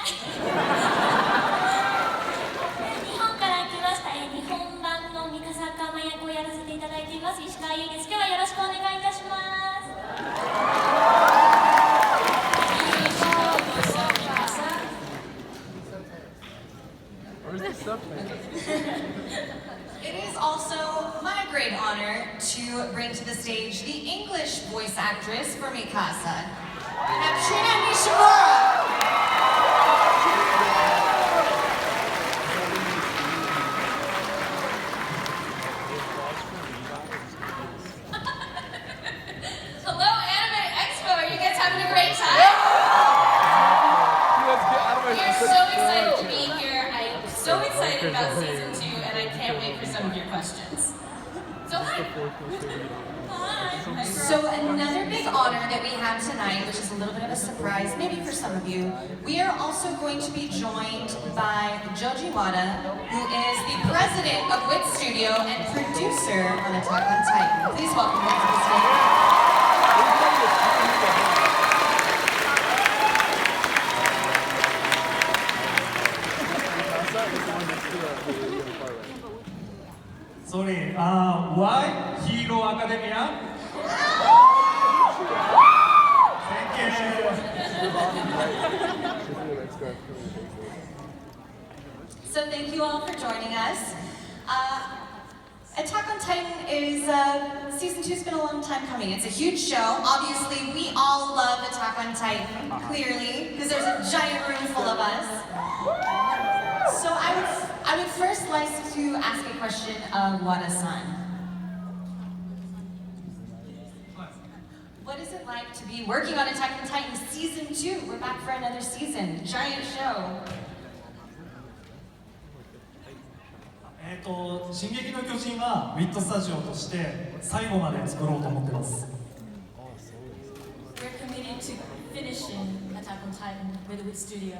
日本から来ました、日本版のミカサカマ役をやらせていただいています石川優です。今日はよろしくお願いいたします。It is also my great honor to bring to the stage the English voice actress for Mikasa. We have Trina Nishimura. Hello, Anime Expo. Are you guys having a great time? We are so excited to be here. I am so excited about season 2, and I can't wait for some of your questions. So hi. Hi. So another big honor that we have tonight, which is a little bit of a surprise, maybe for some of you, we are also going to be joined by Joji Wada, who is the president of WIT Studio and producer on Attack on Titan. Please welcome him to the stage. Sorry, why Hero Academia? Thank you. So thank you all for joining us. Attack on Titan is, season 2's been a long time coming. It's a huge show. Obviously, we all love Attack on Titan, clearly, because there's a giant room full of us. So I would first like to ask a question of Wada-san. What is it like to be working on Attack on Titan season 2? We're back for another season. Giant show. 進撃の巨人はウィットスタジオとして最後まで作ろうと思ってます。 We're committed to finishing Attack on Titan with WIT Studio.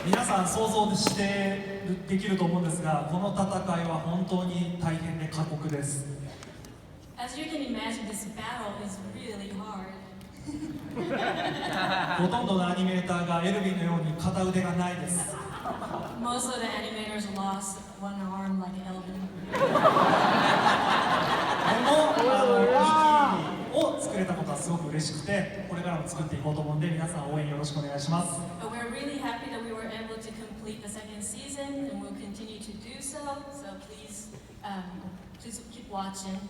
皆さん想像してできると思うんですが、この戦いは本当に大変で過酷です。 As you can imagine, this battle is really hard. ほとんどのアニメーターがエルヴィンのように片腕がないです。 Most of the animators lost one arm like Elvin. でも、2期を作れたことはすごく嬉しくて、これからも作っていこうと思うんで、皆さん応援よろしくお願いします。 But we're really happy that we were able to complete the second season, and we'll continue to do so. So please, please keep watching.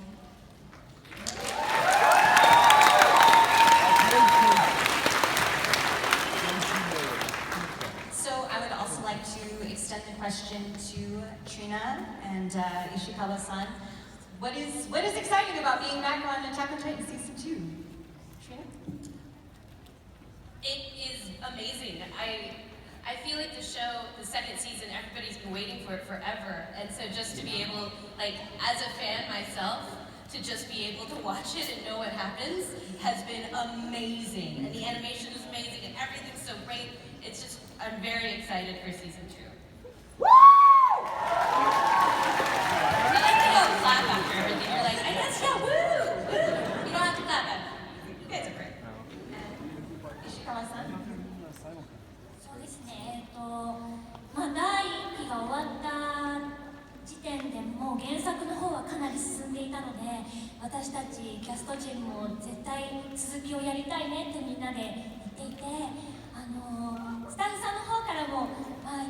So I would also like to extend the question to Trina and Ishikawa-san. What is exciting about being back on Attack on Titan season 2? Trina? It is amazing. I feel like the show, the second season, everybody's been waiting for it forever. And so just to be able, like, as a fan myself, to just be able to watch it and know what happens has been amazing. And the animation is amazing and everything's so great. It's just, I'm very excited for season 2. Woo! I like to go clap after everything. You're like, I guess, yeah, woo! Woo! You don't have to clap after. You guys are great. Ishikawa-san? そうですね。まあ第1期が終わった時点でもう原作の方はかなり進んでいたので、私たちキャスト陣も絶対続きをやりたいねってみんなで言っていて、スタッフさんの方からも、まあ、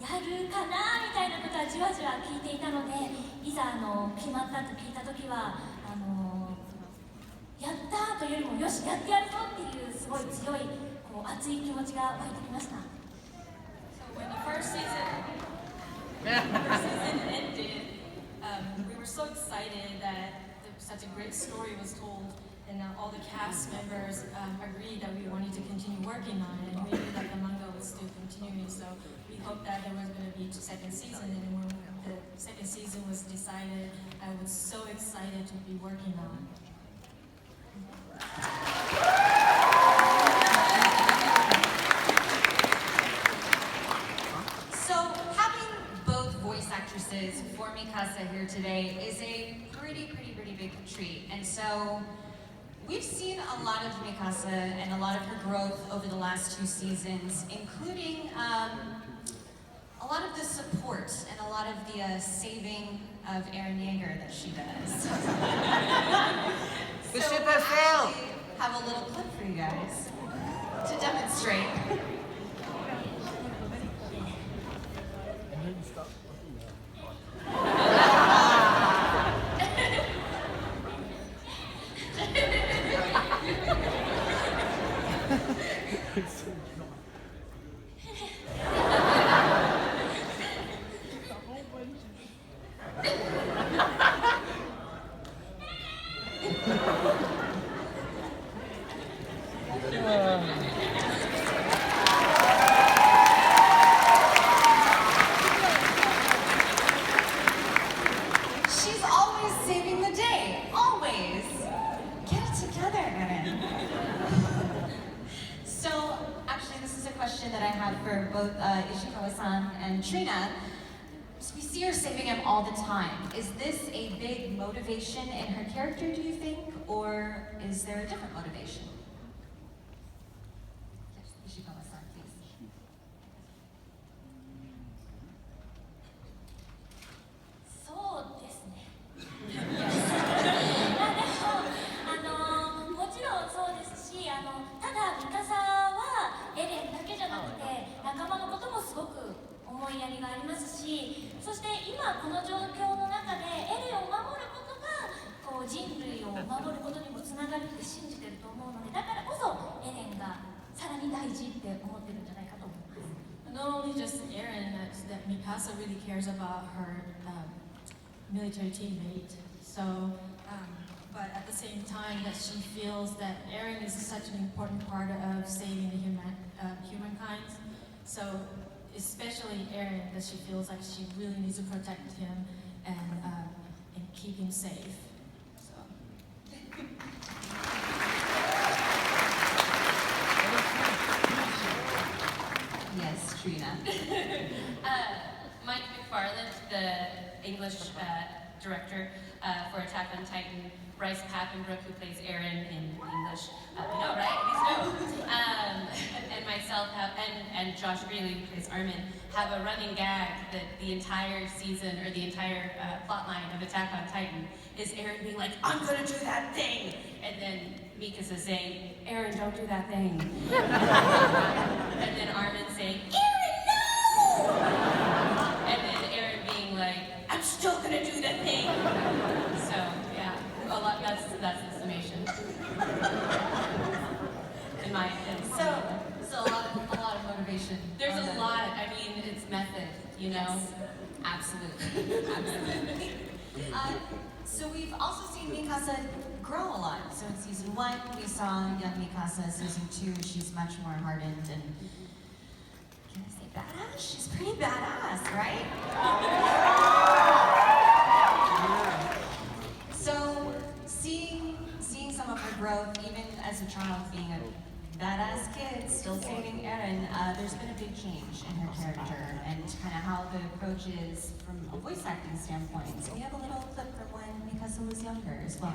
やるかなみたいなことはじわじわ聞いていたので、いざ決まったと聞いた時はやったというよりもよしやってやるぞっていうすごい強い熱い気持ちが湧いてきました。So when the first season ended, we were so excited that such a great story was told, and all the cast members agreed that we wanted to continue working on it, and we knew that the manga was still continuing, so we hoped that there was going to be a second season, and when the second season was decided, I was so excited to be working on it. So having both voice actresses for Mikasa here today is a pretty big treat. And so we've seen a lot of Mikasa and a lot of her growth over the last 2 seasons, including a lot of the support and a lot of the saving of Eren Yeager that she does. So we'll actually have a little clip for you guys to demonstrate. She's always saving the day, always. Get it together, Eren. So, actually, this is a question that I have for both Ishikawa-san and Trina. So we see her saving him all the time. Is this a big motivation in her character, do you think? Or is there a different motivation? Yes, Ishikawa-san, please.そうですね。もちろんそうですし、ただミカサはエレンだけじゃなくて仲間のこともすごく思いやりがありますし、そして今この状況の中でエレンを守ることがこう人類を守ることにもつながるって信じてると思うので、だからこそエレンがさらに大事って思ってるんじゃないかと思います。Not only just Eren, that Mikasa really cares about her military teammate. So, but at the same time, that she feels that Eren is such an important part of saving the humankind. So, especially Eren, that she feels like she really needs to protect him and keep him safe. So. Yes, Trina. Mike McFarland, the English director for Attack on Titan, Bryce Papenbrook, who plays Eren in English, I know, right? These know. And myself and Josh Greeley, who plays Armin, have a running gag that the entire season or the entire plotline of Attack on Titan is Eren being like, "I'm gonna do that thing," and then Mikasa saying, "Eren, don't do that thing," and then Armin saying, "Eren, no!" And then Eren being like, "I'm still gonna do that thing." So yeah, a lot. That's the summation. In my opinion. So a lot of motivation. There's a lot. I mean, it's method, you know. Yes. Absolutely. Absolutely. So we've also seen Mikasa grow a lot. So in season 1, we saw young Mikasa. Season 2, she's much more hardened and, can I say badass? She's pretty badass, right? So seeing some of her growth, even as a child, being a badass kid, still saving Eren, there's been a big change in her character and kind of how the approach is from a voice acting standpoint. So we have a little clip from when Mikasa was younger as well.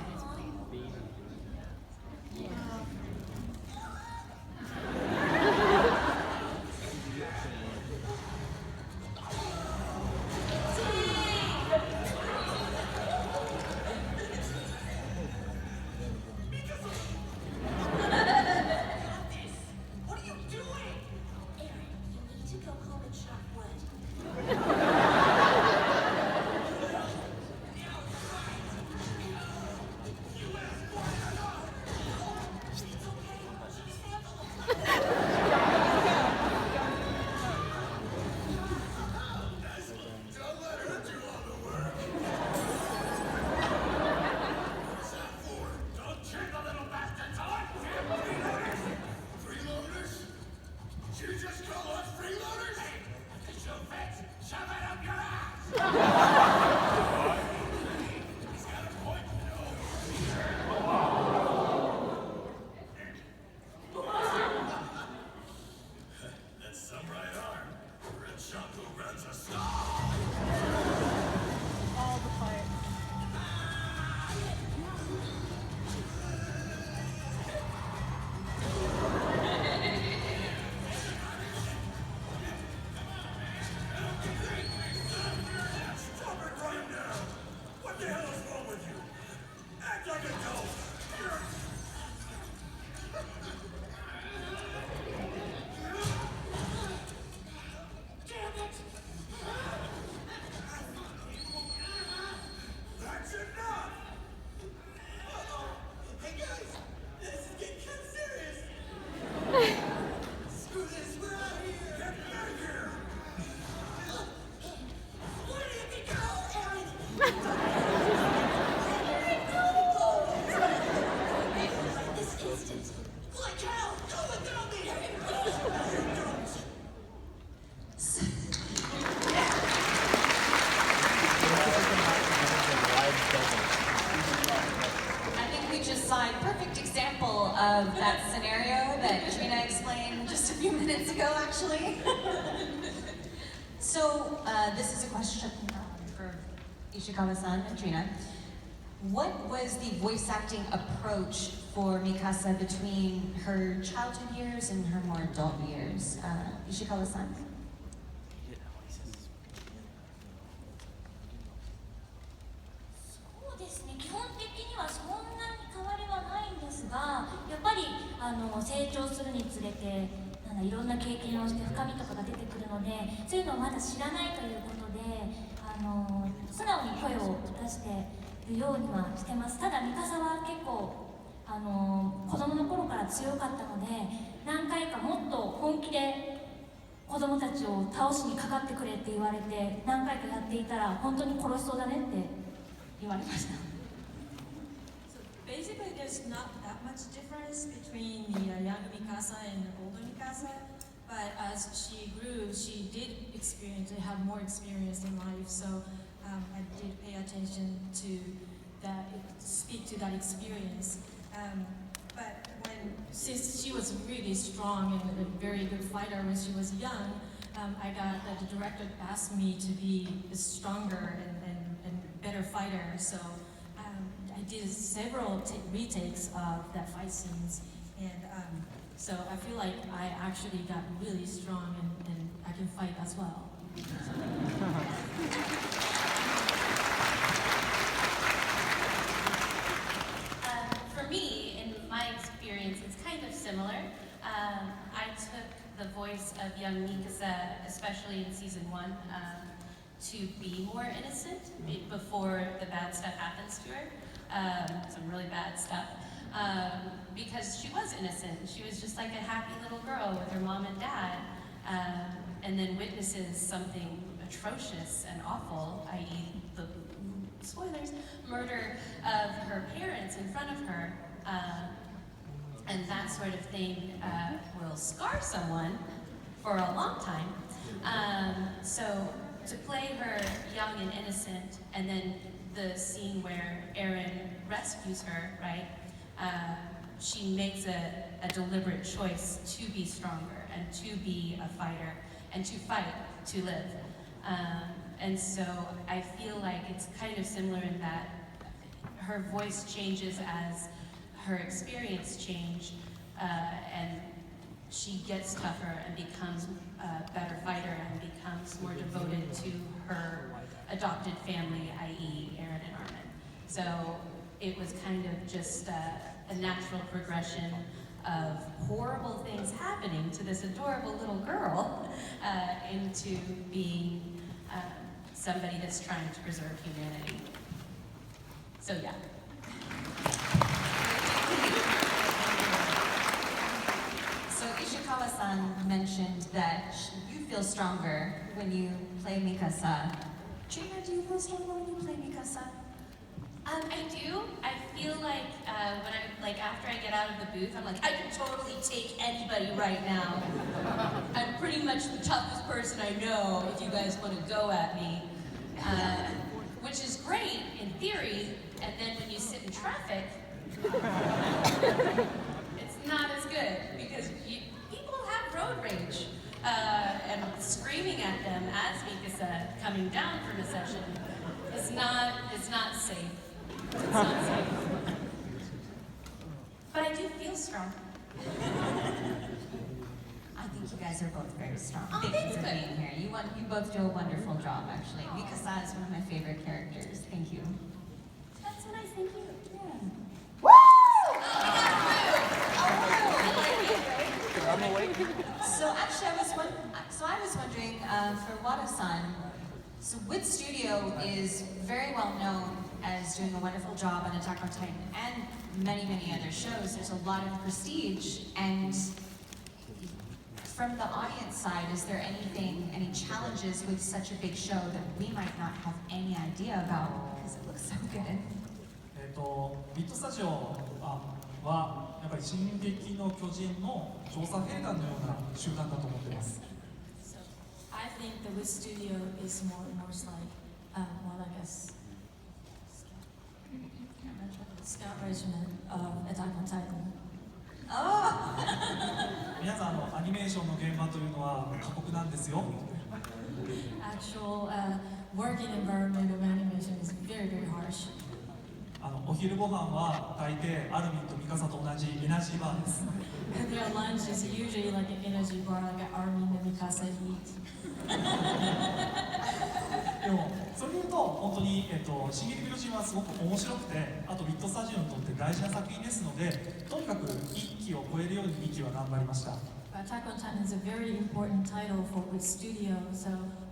aside, perfect example of that scenario that Trina explained just a few minutes ago, actually. So, this is a question for Ishikawa-san and Trina. What was the voice acting approach for Mikasa between her childhood years and her more adult years? Ishikawa-san? そうですね、基本的にはそんなに変わりはないんですが、やっぱり成長するにつれていろんな経験をして深みとかが出てくるので、そういうのをまだ知らないということで素直に声を出しているようにはしてます。ただミカサは結構子供の頃から強かったので、何回かもっと本気で子供たちを倒しにかかってくれって言われて、何回かやっていたら本当に殺しそうだねって言われました。 So basically, there's not that much difference between the young Mikasa and the older Mikasa. But as she grew, she did have more experience in life. So I did pay attention to that, speak to that experience. But since she was really strong and a very good fighter when she was young, the director asked me to be a stronger and better fighter. So I did several retakes of that fight scenes, and so I feel like I actually got really strong and I can fight as well. For me, in my experience, it's kind of similar. I took the voice of young Mikasa, especially in season 1, to be more innocent before the bad stuff happens to her. Some really bad stuff. Because she was innocent. She was just like a happy little girl with her mom and dad, and then witnesses something atrocious and awful, i.e. the, spoilers, murder of her parents in front of her. And that sort of thing will scar someone for a long time. So to play her young and innocent, and then the scene where Eren rescues her, right? She makes a deliberate choice to be stronger and to be a fighter and to fight to live. And so I feel like it's kind of similar in that her voice changes as her experience change, and she gets tougher and becomes a better fighter and becomes more devoted to her adopted family, i.e. Eren and Armin. So it was kind of just a natural progression of horrible things happening to this adorable little girl into being somebody that's trying to preserve humanity. So yeah. So Ishikawa-san mentioned that you feel stronger when you play Mikasa. Trina, do you feel stronger when you play Mikasa? I do. I feel like after I get out of the booth, I'm like, I can totally take anybody right now. I'm pretty much the toughest person I know if you guys want to go at me. Which is great in theory, and then when you sit in traffic, it's not as good because people have road rage. And screaming at them as Mikasa coming down from a session is not safe. It's not safe. But I do feel strong. I think you guys are both very strong. Oh, Thank you thanks, for buddy. being here. You both do a wonderful job, actually. Mikasa is one of my favorite characters. Thank you. That's what I think you. Yeah. So actually, I was wondering for Wada-san. So Wit Studio is very well known as doing a wonderful job on Attack on Titan and many, many other shows. There's a lot of prestige, and from the audience side, is there any challenges with such a big show that we might not have any idea about because it looks so good? ビットスタジオはやっぱり進撃の巨人の調査兵団のような集団だと思っています。 So I think the Wit Studio is more like, well, I guess, Scout Regiment of Attack on Titan. Oh! 皆さんアニメーションの現場というのは過酷なんですよ。 Actual working environment of animation is very, very harsh. お昼ご飯は大抵アルミンとミカサと同じエナジーバーです。 And their lunch is usually like an energy bar, like an army and Mikasa eat. でもそれで言うと本当に進撃の巨人はすごく面白くて、あとウィットスタジオにとって大事な作品ですので、とにかく1期を超えるように2期は頑張りました。 Attack on Titan is a very important title for Wit Studio, so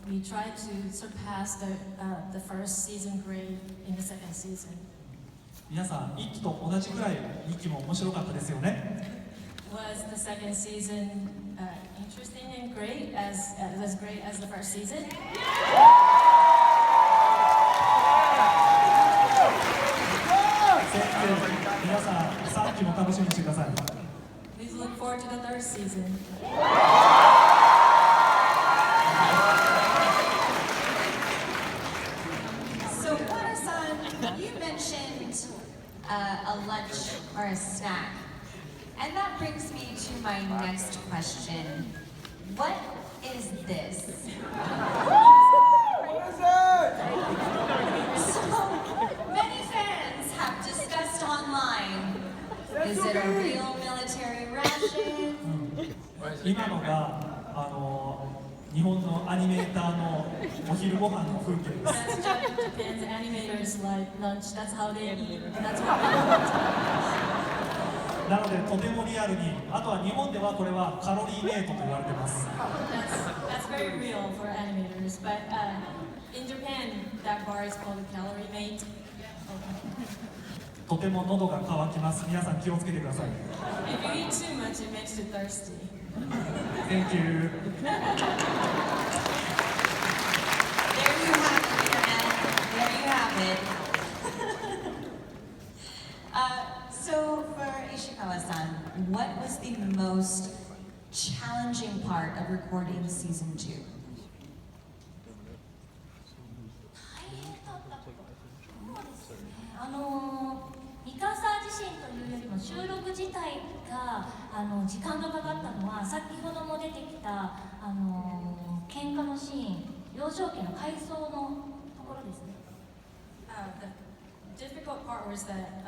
we try to surpass the first season grade in the second season. 皆さん1期と同じくらい2期も面白かったですよね。 Was the second season interesting and great as great as the first season? 皆さん3期も楽しみにしてください。 Please look forward to the third season. So, Wada-san, you mentioned a lunch or a snack. And that brings me to my next question. What is this? So, many fans have discussed online. Is it a real military ration? 今のが日本のアニメーターのお昼ご飯の風景です。 That's Japan's animators like lunch. That's how they eat. That's what they eat. なのでとてもリアルに、あとは日本ではこれはカロリーメイトと言われてます。 That's very real for animators, but in Japan, that bar is called a calorie mate. とても喉が渇きます。皆さん気をつけてください。 If you eat too much, it makes you thirsty. Thank you. There you have it, Internet. There you have it. So for Ishikawa-san, what was the most challenging part of recording season 2? 大変だったこと、そうですね、ミカサ自身というよりも収録自体が時間がかかったのは、先ほども出てきた喧嘩のシーン、幼少期の回想のところですね。The difficult part was that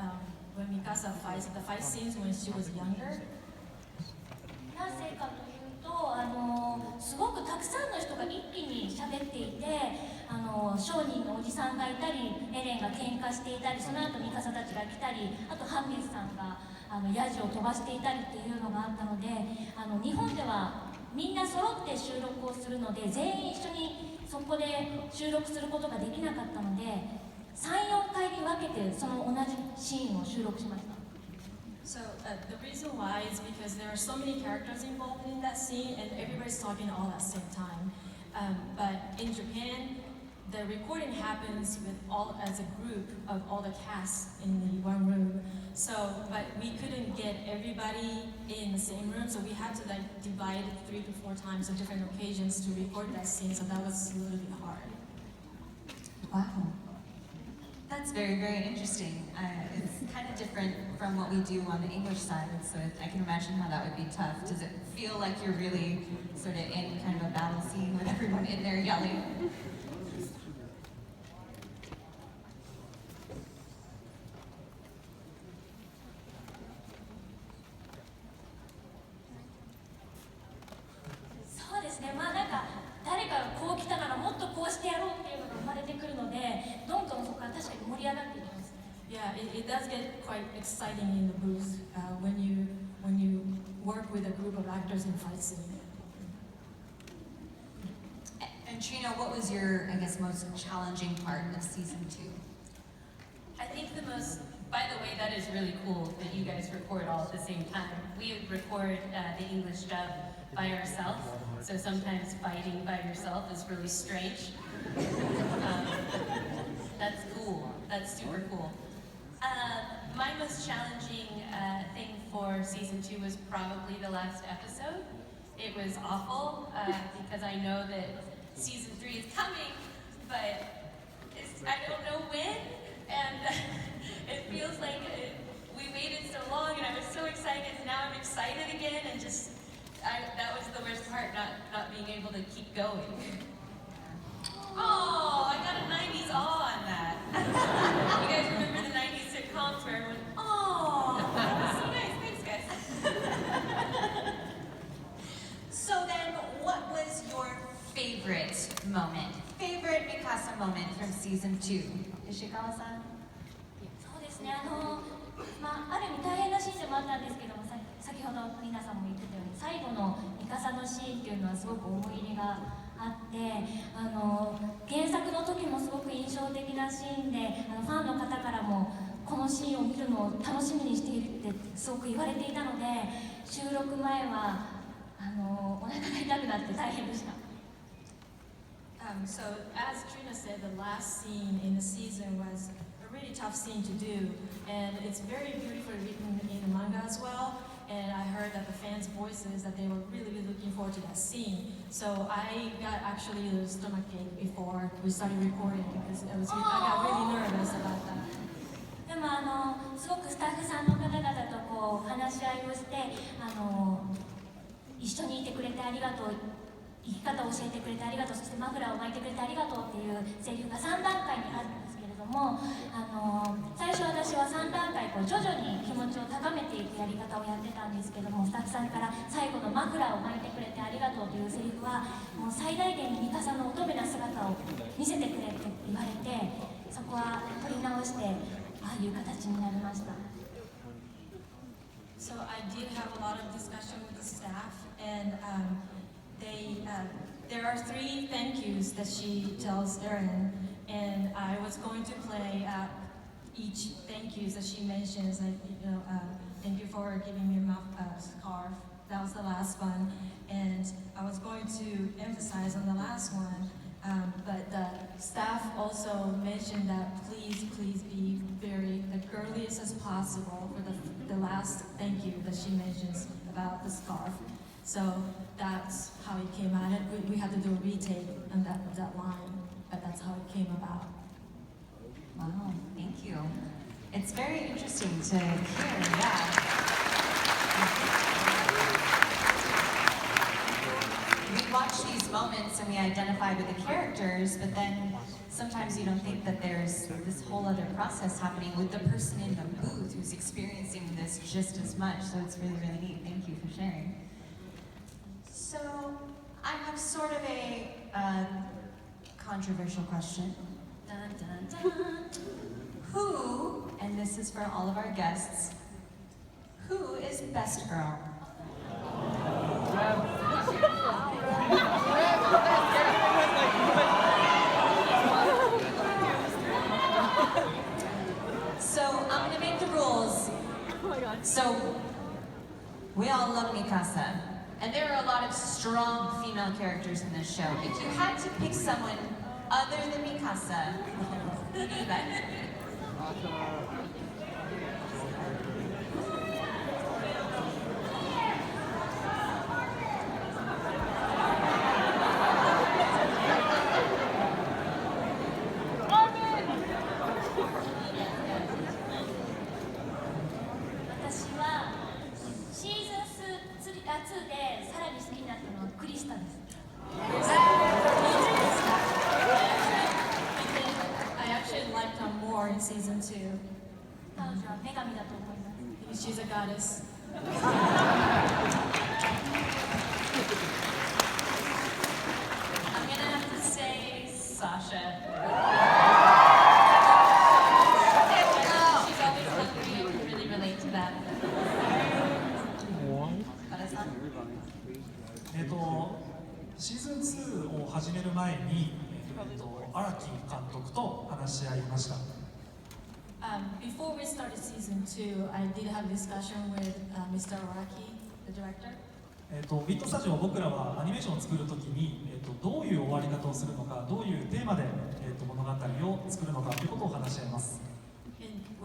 when Mikasa fights, the fight scenes when she was younger. なぜかというと、すごくたくさんの人が一気に喋っていて、商人のおじさんがいたり、エレンが喧嘩していたり、その後ミカサたちが来たり、あとハンネスさんがヤジを飛ばしていたりっていうのがあったので、日本ではみんな揃って収録をするので、全員一緒にそこで収録することができなかったので、3、4回に分けてその同じシーンを収録しました。 So the reason why is because there are so many characters involved in that scene, and everybody's talking all at the same time. But in Japan, the recording happens with all as a group of all the cast in the one room. So, but we couldn't get everybody in the same room, so we had to like divide 3 to 4 times on different occasions to record that scene. So that was a little bit hard. Wow. That's very, very interesting. It's kind of different from what we do on the English side, so I can imagine how that would be tough. Does it feel like you're really sort of in kind of a battle scene with everyone in there yelling? そうですね、まあなんか誰かがこう来たならもっとこうしてやろうっていうのが生まれてくるので、どんどんそこから確かに盛り上がっていきます。 Yeah, it does get quite exciting in the booth when you work with a group of actors in fight scene. And Trina, what was your, I guess, most challenging part of season 2? I think the most, by the way, that is really cool that you guys record all at the same time. We record the English dub by ourselves, so sometimes fighting by yourself is really strange. That's cool. That's super cool. My most challenging thing for season 2 was probably the last episode. It was awful because I know that season 3 is coming, but I don't know when, and It feels like we waited so long, and I was so excited, and now I'm excited again, and that was the worst part, not being able to keep going. Oh, I got a 90s awe on that. You guys remember the 90s sitcoms where everyone, oh, that was so nice. Thanks, guys. So then, what was your favorite moment? Favorite Mikasa moment from season 2? Ishikawa-san? そうですね、ある意味大変なシーンでもあったんですけども、先ほど皆さんも言ってたように最後のミカサのシーンっていうのはすごく思い入れがあって、原作の時もすごく印象的なシーンで、ファンの方からもこのシーンを見るのを楽しみにしているってすごく言われていたので、収録前はお腹が痛くなって大変でした。So as Trina said, the last scene in the season was a really tough scene to do, and it's very beautifully written in the manga as well. And I heard that the fans' voices that they were really looking forward to that scene. So I got actually a stomach ache before we started recording because I got really nervous about that. でもすごくスタッフさんの方々とこう話し合いをして、一緒にいてくれてありがとう、生き方を教えてくれてありがとう、そしてマフラーを巻いてくれてありがとうっていうセリフが3段階にあるんですけれども、最初私は3段階こう徐々に気持ちを高めていくやり方をやってたんですけども、スタッフさんから最後のマフラーを巻いてくれてありがとうというセリフはもう最大限にミカサの乙女な姿を見せてくれって言われて、そこは取り直してああいう形になりました。So I did have a lot of discussion with the staff, and there are 3 thank yous that she tells Eren, and I was going to play each thank yous that she mentions, like thank you for giving me a scarf. That was the last one, and I was going to emphasize on the last one, but the staff also mentioned that please be very the girliest as possible for the last thank you that she mentions about the scarf. So that's how it came out. We had to do a retake on that line, but that's how it came about. Wow, thank you. It's very interesting to hear, yeah. We watch these moments and we identify with the characters, but then sometimes you don't think that there's this whole other process happening with the person in the booth who's experiencing this just as much. So it's really neat. Thank you for sharing. So I have sort of a controversial question. Dun, dun, dun. Who, and this is for all of our guests, who is best girl? So I'm gonna make the rules. So we all love Mikasa. And there are a lot of strong female characters in this show. If you had to pick someone other than Mikasa, who do you like? In season 2. She's a goddess. I'm gonna have to say Sasha. She's always hungry and can really relate to that. シーズン2を始める前に、荒木監督と話し合いました。Before we started season 2, I did have a discussion with Mr. Araki, the director. ビットスタジオ僕らはアニメーションを作るときに、どういう終わり方をするのか、どういうテーマで、物語を作るのかということを話し合います。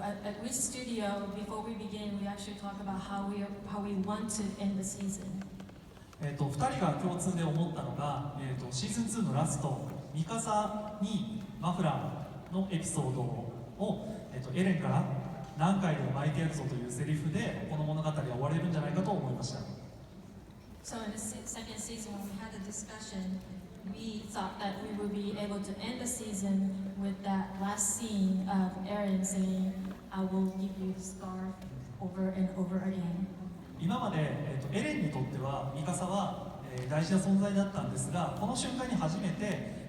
At which studio, before we begin, we actually talk about how we want to end the season. 2人が共通で思ったのが、シーズン2のラスト、ミカサにマフラーのエピソードを、エレンから何回でも巻いてやるぞというセリフでこの物語は終われるんじゃないかと思いました。 So in the second season, when we had the discussion, we thought that we would be able to end the season with that last scene of Eren saying, "I will give you the scarf over and over again." 今まで、エレンにとってはミカサは、大事な存在だったんですが、この瞬間に初めて、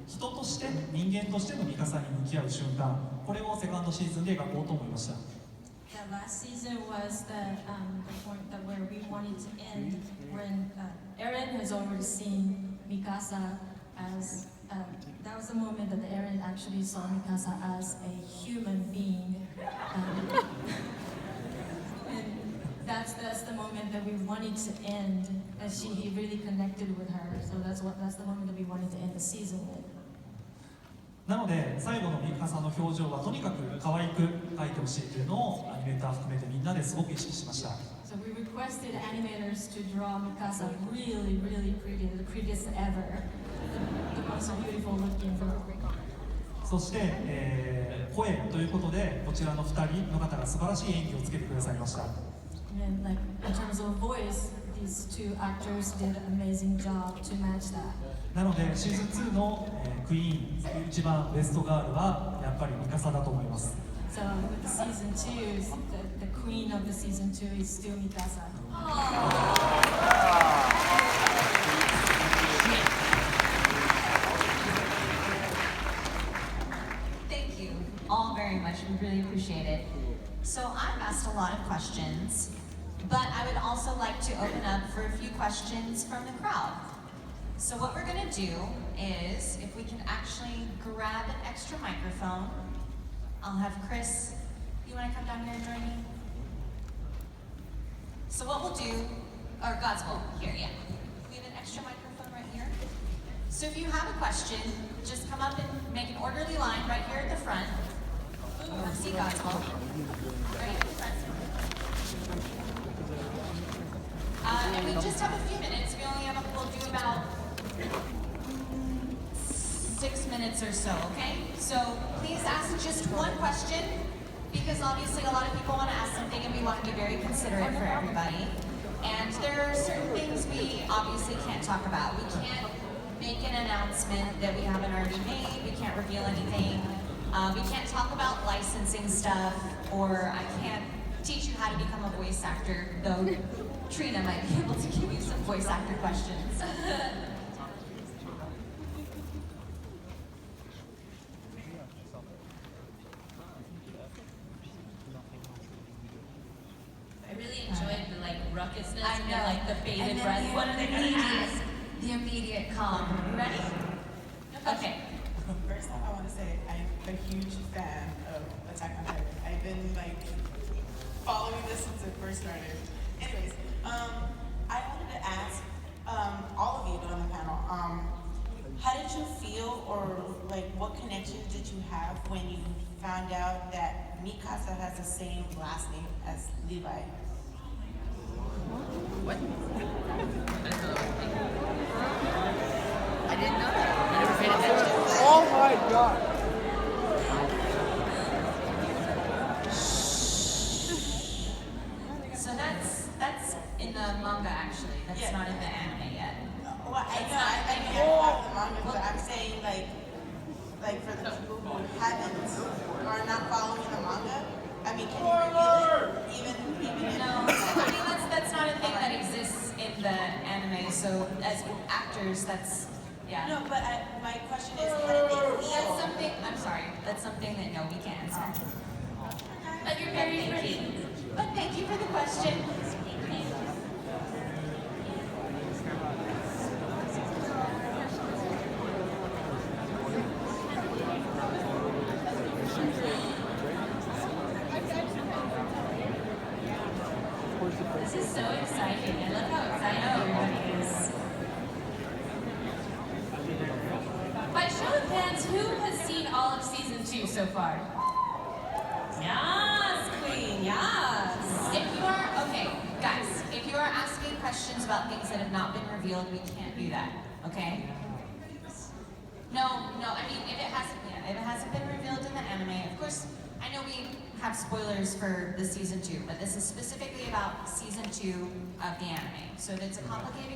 人として人間としてのミカサに向き合う瞬間、これをセカンドシーズンで描こうと思いました。 That last season was the point that where we wanted to end, when Eren has already seen Mikasa as that was the moment that Eren actually saw Mikasa as a human being, and that's the moment that we wanted to end. That he really connected with her, so that's the moment that we wanted to end the season with. なので最後のミカサの表情はとにかく可愛く描いてほしいというのをアニメーター含めてみんなですごく意識しました。 So we requested animators to draw Mikasa really, really pretty, the prettiest ever, the most beautiful looking girl. そして、声ということでこちらの2人の方が素晴らしい演技をつけてくださいました。 And like in terms of voice, these two actors did an amazing job to match that. なのでシーズン2の、クイーン一番ベストガールはやっぱりミカサだと思います。 So with the season 2, the queen of the season 2 is still Mikasa. Thank you all very much. We really appreciate it. So I've asked a lot of questions, but I would also like to open up for a few questions from the crowd. So what we're going to do is, if we can actually grab an extra microphone, I'll have Chris, you want to come down here and join me? So what we'll do, or Godswill, here, yeah. We have an extra microphone right here. So if you have a question, just come up and make an orderly line right here at the front. Come see Godswill. Right at the front. And we just have a few minutes. We'll do about 6 minutes or so, okay? So please ask just one question, because obviously a lot of people want to ask something and we want to be very considerate for everybody. And there are certain things we obviously can't talk about. We can't make an announcement that we haven't already made. We can't reveal anything. We can't talk about licensing stuff, or I can't teach you how to become a voice actor, though Trina might be able to give you some voice actor questions. I really enjoyed the like ruckusness I and know. like the bated And breath. then What are they gonna ask? the immediate calm. You ready? Okay. First off, I want to say I'm a huge fan of Attack on Titan. I've been like following this since it first started. Anyways, I wanted to ask all of you on the panel, how did you feel, or like what connections did you have when you found out that Mikasa has the same last name as Levi? I didn't know that. I never paid attention. Oh my god. So that's in the manga actually. That's Yeah. not in the anime yet. Well, I know, I have the manga, but I'm saying like for the people who haven't or are not following the manga, I mean, can you reveal it? Even if No, I mean that's not a thing that exists in the anime. So as actors, that's yeah. No, but my question is, how did they That's feel? something. I'm sorry. That's something that no, we can't answer. But you're very Thank pretty. you. But thank you for the question. This is so exciting. I love how excited everybody is. By show of hands, who has seen all of season 2 so far? Yes, Queen, yes. If you are okay, guys, if you are asking questions about things that have not been revealed, we can't do that. Okay? No. I mean, if it hasn't been revealed in the anime, of course, I know we have spoilers for the season 2, but this is specifically about season 2 of the anime. So it's a complicated question.